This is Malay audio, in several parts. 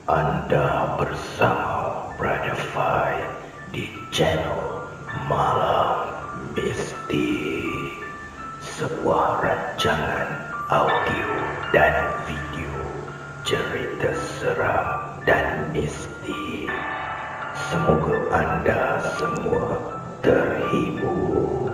Anda bersama Brother Fai di channel Malam Mistik, sebuah rancangan audio dan video cerita seram dan mistik. Semoga anda semua terhibur.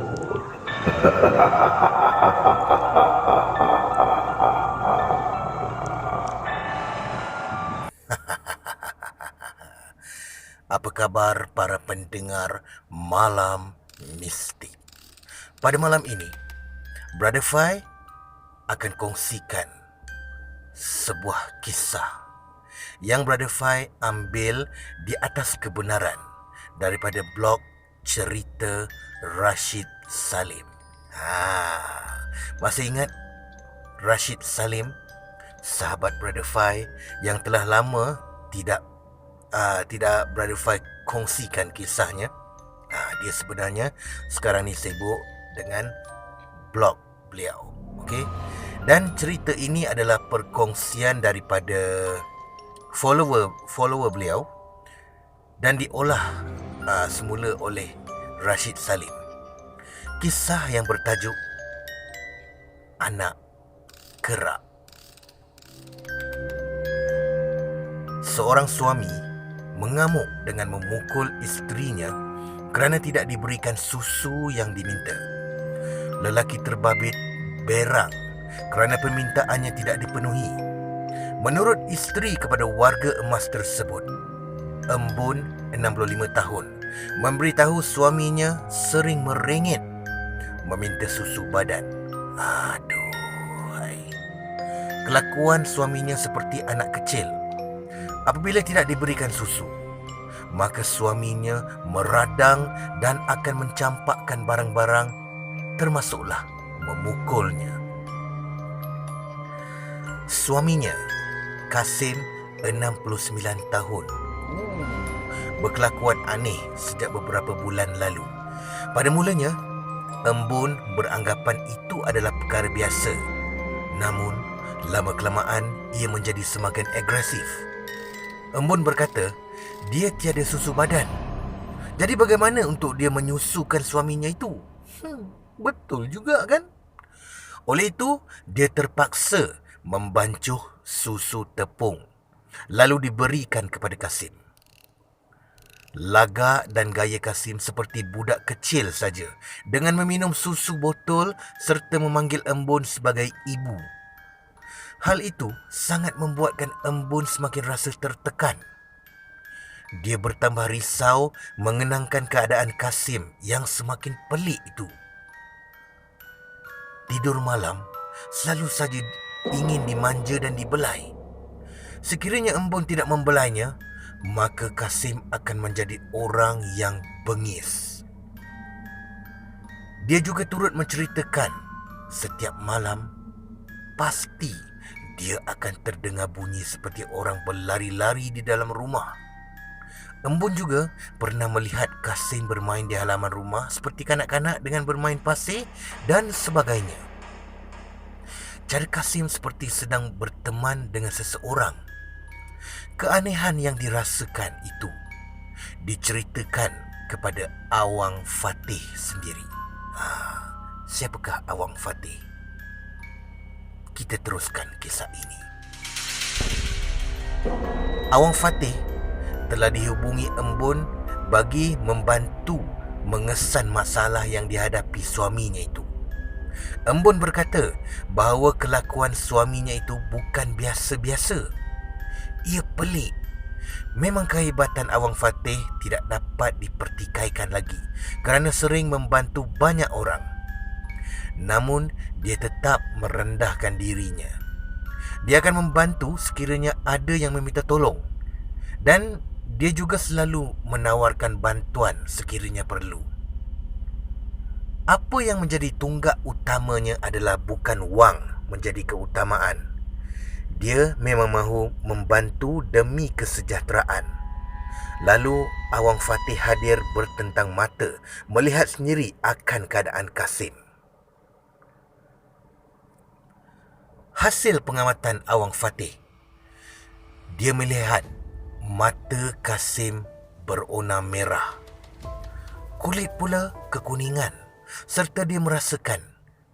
Apa khabar para pendengar Malam Mistik? Pada malam ini, Brother Fai akan kongsikan sebuah kisah yang Brother Fai ambil di atas kebenaran daripada blog cerita Rashid Salim. Masih ingat Rashid Salim, sahabat Brother Fai yang telah lama tidak Brother Fai kongsikan kisahnya. Dia sebenarnya sekarang ni sibuk dengan blog beliau. Okey. Dan cerita ini adalah perkongsian daripada follower beliau dan diolah semula oleh Rashid Salim. Kisah yang bertajuk Anak Kerak. Seorang suami mengamuk dengan memukul isterinya kerana tidak diberikan susu yang diminta. Lelaki terbabit berang kerana permintaannya tidak dipenuhi. Menurut isteri kepada warga emas tersebut, embun 65 tahun memberitahu suaminya sering merengek meminta susu badan. Aduhai. Kelakuan suaminya seperti anak kecil. Apabila tidak diberikan susu, maka suaminya meradang dan akan mencampakkan barang-barang, termasuklah memukulnya. Suaminya, Kasim, 69 tahun, berkelakuan aneh sejak beberapa bulan lalu. Pada mulanya, embun beranggapan itu adalah perkara biasa. Namun, lama-kelamaan ia menjadi semakin agresif. Embun berkata, dia tiada susu badan. Jadi bagaimana untuk dia menyusukan suaminya itu? Betul juga kan? Oleh itu, dia terpaksa membancuh susu tepung, lalu diberikan kepada Kasim. Lagak dan gaya Kasim seperti budak kecil saja, dengan meminum susu botol serta memanggil embun sebagai ibu. Hal itu sangat membuatkan embun semakin rasa tertekan. Dia bertambah risau mengenangkan keadaan Kasim yang semakin pelik itu. Tidur malam selalu saja ingin dimanja dan dibelai. Sekiranya embun tidak membelainya, maka Kasim akan menjadi orang yang bengis. Dia juga turut menceritakan setiap malam pasti dia akan terdengar bunyi seperti orang berlari-lari di dalam rumah. Embun juga pernah melihat Kasim bermain di halaman rumah seperti kanak-kanak dengan bermain pasir dan sebagainya. Cara Kasim seperti sedang berteman dengan seseorang. Keanehan yang dirasakan itu diceritakan kepada Awang Fatih sendiri. Siapakah Awang Fatih? Kita teruskan kisah ini. Awang Fatih telah dihubungi embun bagi membantu mengesan masalah yang dihadapi suaminya itu. Embun berkata bahawa kelakuan suaminya itu bukan biasa-biasa. Ia pelik. Memang kehebatan Awang Fatih tidak dapat dipertikaikan lagi kerana sering membantu banyak orang. Namun, dia tetap merendahkan dirinya. Dia akan membantu sekiranya ada yang meminta tolong. Dan dia juga selalu menawarkan bantuan sekiranya perlu. Apa yang menjadi tunggak utamanya adalah bukan wang menjadi keutamaan. Dia memang mahu membantu demi kesejahteraan. Lalu Awang Fatih hadir bertentang mata melihat sendiri akan keadaan Kasim. Hasil pengamatan Awang Fatih, dia melihat Mata Kasim berwarna merah. Kulit pula kekuningan, serta dia merasakan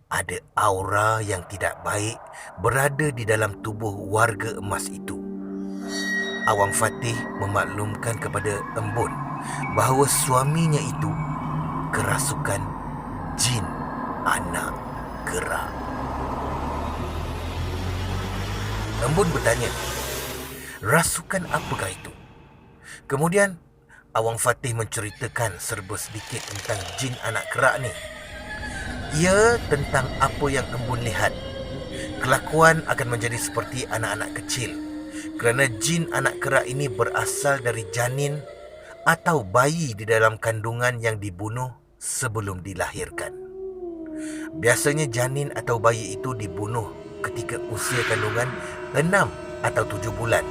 ada aura yang tidak baik berada di dalam tubuh warga emas itu. Awang Fatih memaklumkan kepada Embun bahawa suaminya itu kerasukan jin anak gerak. Embun bertanya, rasukan apakah itu? Kemudian Awang Fatih menceritakan serba sedikit tentang jin anak kerak ni. Ia tentang apa yang Embun lihat. Kelakuan akan menjadi seperti anak-anak kecil kerana jin anak kerak ini berasal dari janin atau bayi di dalam kandungan yang dibunuh sebelum dilahirkan. Biasanya janin atau bayi itu dibunuh ketika usia kandungan 6 atau 7 bulan,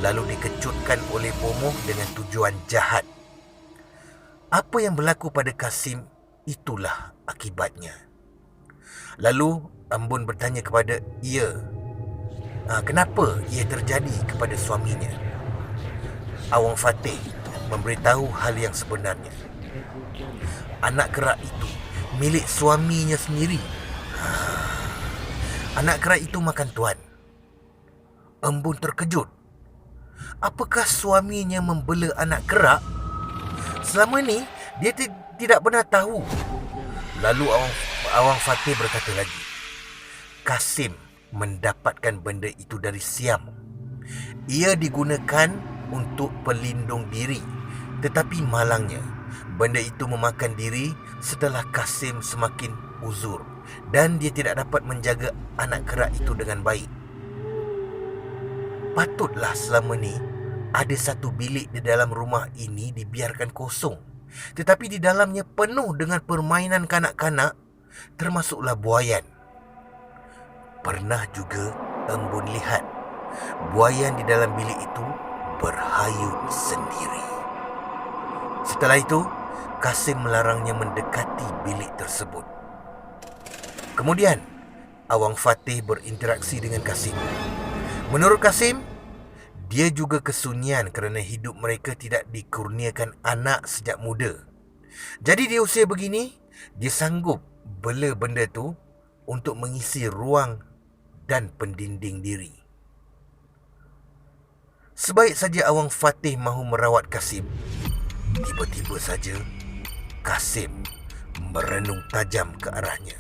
lalu dikecutkan oleh bomoh dengan tujuan jahat. Apa yang berlaku pada Kasim, itulah akibatnya. Lalu Embun bertanya kepada ia, kenapa ia terjadi kepada suaminya? Awang Fatih memberitahu hal yang sebenarnya. Anak kerak itu milik suaminya sendiri. Anak kerak itu makan tuan. Embun terkejut. Apakah suaminya membela anak kerak? Selama ni dia tidak pernah tahu. Lalu Awang Fatih berkata lagi, Kasim mendapatkan benda itu dari Siam. Ia digunakan untuk pelindung diri, tetapi malangnya benda itu memakan diri setelah Kasim semakin uzur dan dia tidak dapat menjaga anak kerak itu dengan baik. Patutlah selama ni ada satu bilik di dalam rumah ini dibiarkan kosong, tetapi di dalamnya penuh dengan permainan kanak-kanak, termasuklah buayan. Pernah juga Embun lihat buayan di dalam bilik itu berhayun sendiri. Setelah itu, Kasim melarangnya mendekati bilik tersebut. Kemudian, Awang Fatih berinteraksi dengan Kasim. Menurut Kasim, dia juga kesunyian kerana hidup mereka tidak dikurniakan anak sejak muda. Jadi di usia begini, dia sanggup bela benda tu untuk mengisi ruang dan pendinding diri. Sebaik saja Awang Fatih mahu merawat Kasim, tiba-tiba saja Kasim merenung tajam ke arahnya.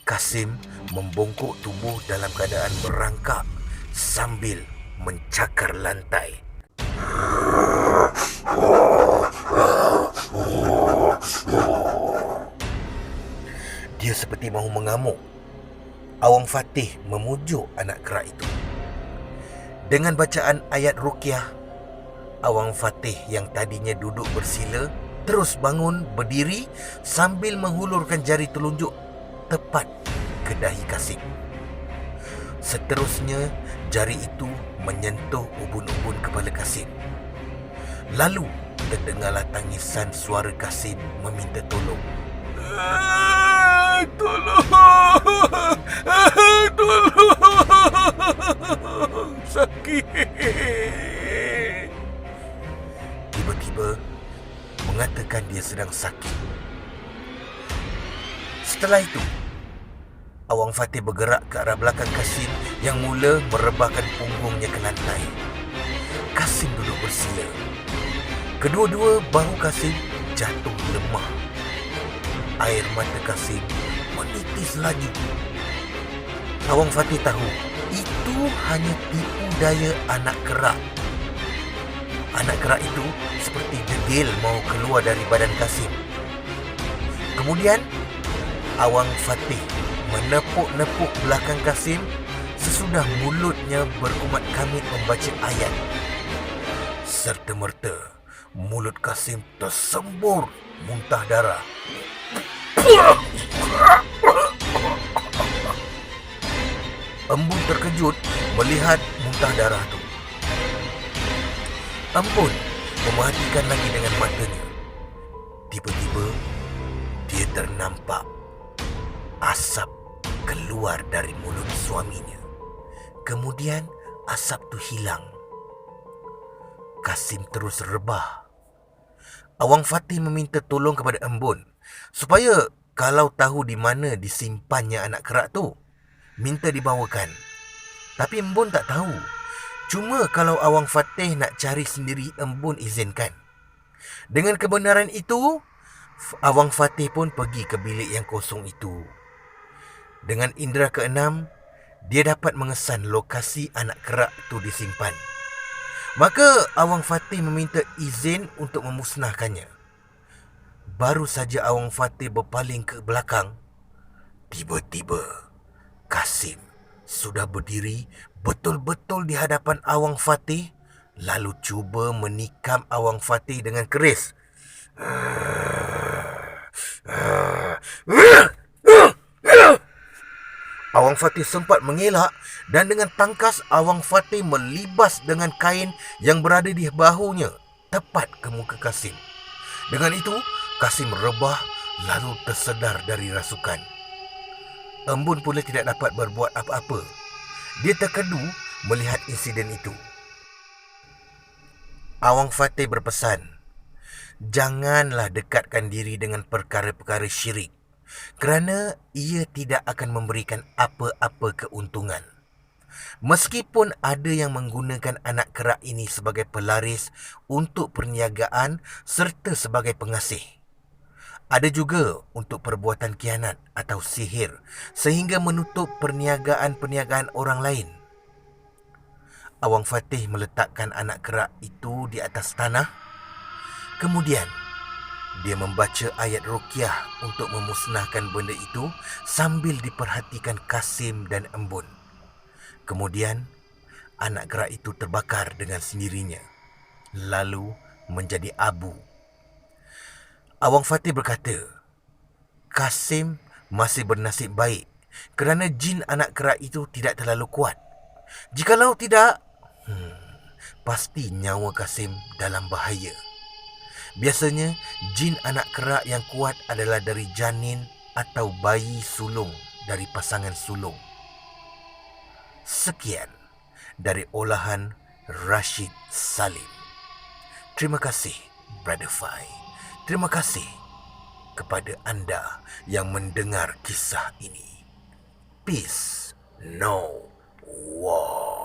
Kasim membongkok tubuh dalam keadaan berangkak sambil mencakar lantai. Dia seperti mahu mengamuk. Awang Fatih memujuk anak kerak itu. Dengan bacaan ayat ruqyah, Awang Fatih yang tadinya duduk bersila terus bangun berdiri sambil menghulurkan jari telunjuk tepat ke dahi Kasim. Seterusnya, jari itu menyentuh ubun-ubun kepala Kasim. Lalu, terdengarlah tangisan suara Kasim meminta tolong. Tolong! Tolong! Sakit! Tiba-tiba, mengatakan dia sedang sakit. Setelah itu, Awang Fatih bergerak ke arah belakang Kasim yang mula merebahkan punggungnya ke lantai. Kasim duduk bersila. Kedua-dua bahu Kasim jatuh lemah. Air mata Kasim menitis laju. Awang Fatih tahu itu hanya tipu daya anak kerak. Anak kerak itu seperti degil mahu keluar dari badan Kasim. Kemudian Awang Fatih menepuk-nepuk belakang Kasim sesudah mulutnya berkumat kamit membaca ayat. Serta-merta mulut Kasim tersembur muntah darah. Embun terkejut melihat muntah darah itu. Embun memerhatikan lagi dengan matanya. Tiba-tiba dia ternampak asap keluar dari mulut suaminya. Kemudian asap tu hilang Kasim terus rebah. Awang Fatih meminta tolong kepada Embun supaya kalau tahu di mana disimpannya anak kerak tu, minta dibawakan. Tapi Embun tak tahu. Cuma kalau Awang Fatih nak cari sendiri, Embun izinkan. Dengan kebenaran itu, Awang Fatih pun pergi ke bilik yang kosong itu. Dengan indera keenam, dia dapat mengesan lokasi anak kerak itu disimpan. Maka Awang Fatih meminta izin untuk memusnahkannya. Baru saja Awang Fatih berpaling ke belakang, tiba-tiba Kasim sudah berdiri betul-betul di hadapan Awang Fatih, lalu cuba menikam Awang Fatih dengan keris. Awang Fatih sempat mengelak dan dengan tangkas Awang Fatih melibas dengan kain yang berada di bahunya tepat ke muka Kasim. Dengan itu, Kasim rebah lalu tersedar dari rasukan. Embun pula tidak dapat berbuat apa-apa. Dia terkedu melihat insiden itu. Awang Fatih berpesan, janganlah dekatkan diri dengan perkara-perkara syirik kerana ia tidak akan memberikan apa-apa keuntungan. Meskipun ada yang menggunakan anak kerak ini sebagai pelaris untuk perniagaan serta sebagai pengasih. Ada juga untuk perbuatan khianat atau sihir sehingga menutup perniagaan-perniagaan orang lain. Awang Fatih meletakkan anak kerak itu di atas tanah. Kemudian, dia membaca ayat ruqyah untuk memusnahkan benda itu sambil diperhatikan Kasim dan Embun. Kemudian, anak kerak itu terbakar dengan sendirinya, lalu menjadi abu. Awang Fatih berkata, Kasim masih bernasib baik kerana jin anak kerak itu tidak terlalu kuat. Jikalau tidak, pasti nyawa Kasim dalam bahaya. Biasanya, jin anak kerak yang kuat adalah dari janin atau bayi sulung dari pasangan sulung. Sekian dari olahan Rashid Salim. Terima kasih, Brother Fai. Terima kasih kepada anda yang mendengar kisah ini. Peace, no war.